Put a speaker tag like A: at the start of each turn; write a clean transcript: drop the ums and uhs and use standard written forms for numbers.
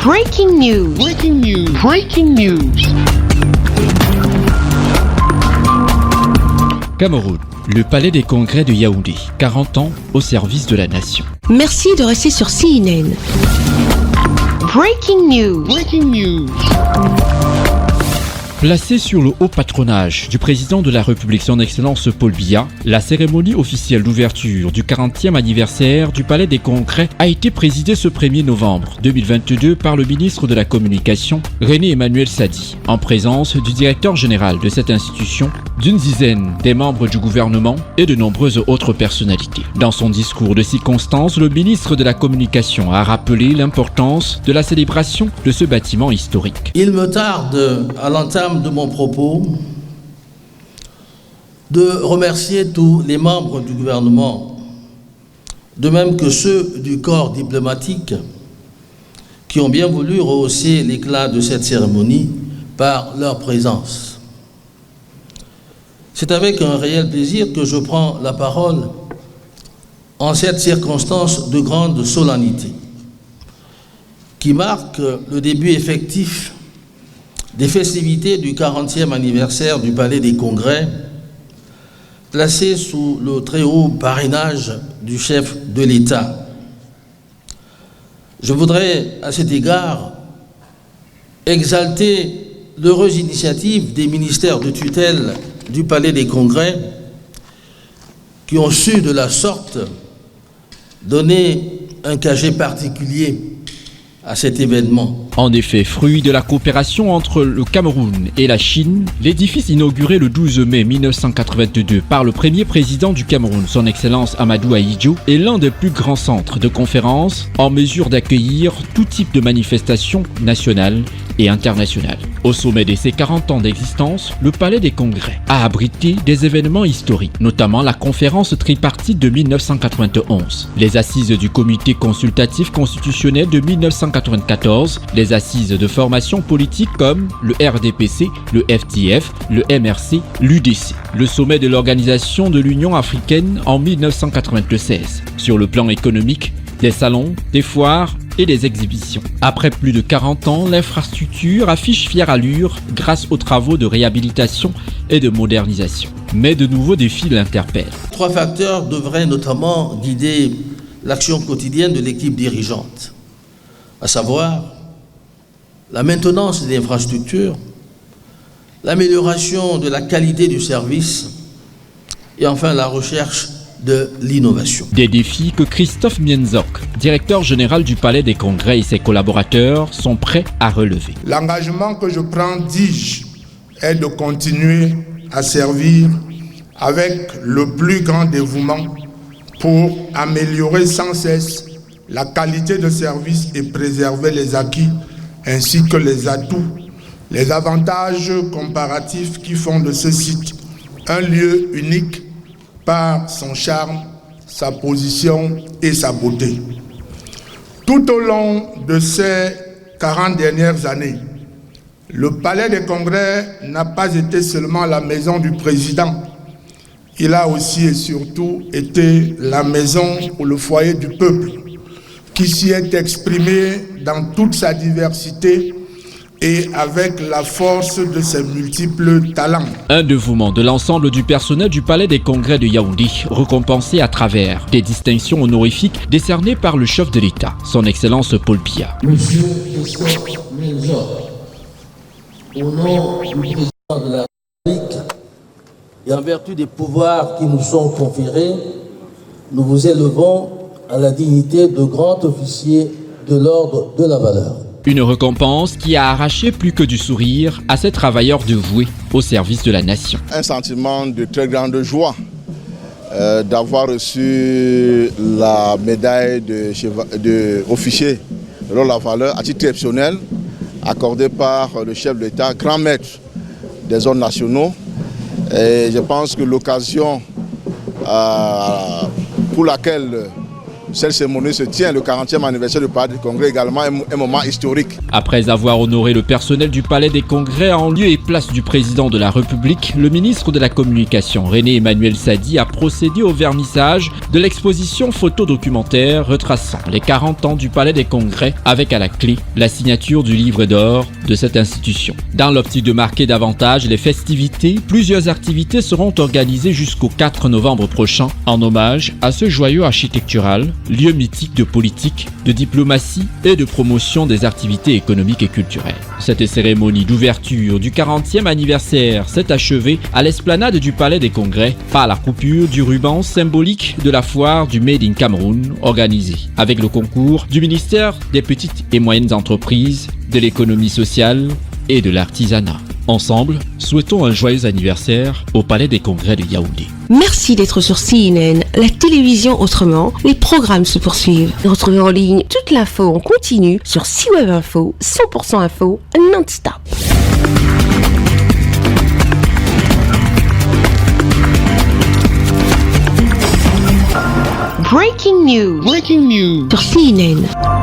A: Breaking news. Breaking news. Breaking news.
B: Cameroun, le palais des congrès de Yaoundé, 40 ans au service de la nation.
A: Merci de rester sur CNN. Breaking news. Breaking news.
B: Placée sur le haut patronage du président de la République, son Excellence Paul Biya, la cérémonie officielle d'ouverture du 40e anniversaire du Palais des Congrès a été présidée ce 1er novembre 2022 par le ministre de la Communication, René Emmanuel Sadi, en présence du directeur général de cette institution, d'une dizaine des membres du gouvernement et de nombreuses autres personnalités. Dans son discours de circonstance, le ministre de la Communication a rappelé l'importance de la célébration de ce bâtiment historique.
C: Il me tarde, à l'entame de mon propos, de remercier tous les membres du gouvernement, de même que ceux du corps diplomatique qui ont bien voulu rehausser l'éclat de cette cérémonie par leur présence. C'est avec un réel plaisir que je prends la parole en cette circonstance de grande solennité qui marque le début effectif des festivités du 40e anniversaire du Palais des Congrès, placé sous le très haut parrainage du chef de l'État. Je voudrais, à cet égard, exalter l'heureuse initiative des ministères de tutelle du Palais des Congrès qui ont su de la sorte donner un cachet particulier à cet événement.
B: En effet, fruit de la coopération entre le Cameroun et la Chine, l'édifice inauguré le 12 mai 1982 par le premier président du Cameroun, son Excellence Amadou Ahidjo, est l'un des plus grands centres de conférences en mesure d'accueillir tout type de manifestations nationales et internationales. Au sommet de ses 40 ans d'existence, le Palais des Congrès a abrité des événements historiques, notamment la conférence tripartite de 1991, les assises du comité consultatif constitutionnel de 1994, les assises de formation politique comme le RDPC, le FTF, le MRC, l'UDC, le sommet de l'Organisation de l'Union africaine en 1996. Sur le plan économique, des salons, des foires et des exhibitions. Après plus de 40 ans, l'infrastructure affiche fière allure grâce aux travaux de réhabilitation et de modernisation. Mais de nouveaux défis l'interpellent.
C: 3 facteurs devraient notamment guider l'action quotidienne de l'équipe dirigeante, à savoir la maintenance des infrastructures, l'amélioration de la qualité du service et enfin la recherche de l'innovation.
B: Des défis que Christophe Mienzok, directeur général du Palais des Congrès et ses collaborateurs sont prêts à relever.
D: L'engagement que je prends, dis-je, est de continuer à servir avec le plus grand dévouement pour améliorer sans cesse la qualité de service et préserver les acquis ainsi que les atouts, les avantages comparatifs qui font de ce site un lieu unique par son charme, sa position et sa beauté. Tout au long de ces 40 dernières années, le Palais des Congrès n'a pas été seulement la maison du président. Il a aussi et surtout été la maison ou le foyer du peuple, qui s'y est exprimé dans toute sa diversité et avec la force de ses multiples talents.
B: Un dévouement de l'ensemble du personnel du Palais des Congrès de Yaoundé, récompensé à travers des distinctions honorifiques décernées par le chef de l'État, son Excellence Paul Biya.
C: Monsieur Christophe Mienzok, au nom du président de la République et en vertu des pouvoirs qui nous sont conférés, nous vous élevons à la dignité de grand officier de l'ordre de la valeur.
B: Une récompense qui a arraché plus que du sourire à ces travailleurs dévoués au service de la nation.
E: Un sentiment de très grande joie d'avoir reçu la médaille d'officier de la valeur à titre exceptionnel accordée par le chef de l'État, grand maître des ordres nationaux. Et je pense que l'occasion pour laquelle cette cérémonie se tient, le 40e anniversaire du Palais des Congrès, également un moment historique.
B: Après avoir honoré le personnel du Palais des Congrès en lieu et place du président de la République, le ministre de la Communication, René Emmanuel Sadi, a procédé au vernissage de l'exposition photo-documentaire retraçant les 40 ans du Palais des Congrès, avec à la clé la signature du livre d'or de cette institution. Dans l'optique de marquer davantage les festivités, plusieurs activités seront organisées jusqu'au 4 novembre prochain en hommage à ce joyau architectural, lieu mythique de politique, de diplomatie et de promotion des activités économiques et culturelles. Cette cérémonie d'ouverture du 40e anniversaire s'est achevée à l'esplanade du Palais des Congrès par la coupure du ruban symbolique de la foire du Made in Cameroun organisée avec le concours du ministère des Petites et Moyennes Entreprises, de l'économie sociale et de l'artisanat. Ensemble, souhaitons un joyeux anniversaire au Palais des Congrès de Yaoundé.
F: Merci d'être sur CNN, la télévision autrement. Les programmes se poursuivent. Retrouvez en ligne toute l'info en continu sur CWeb Info, 100% info, non-stop.
A: Breaking news. Breaking news.
F: Sur CNN.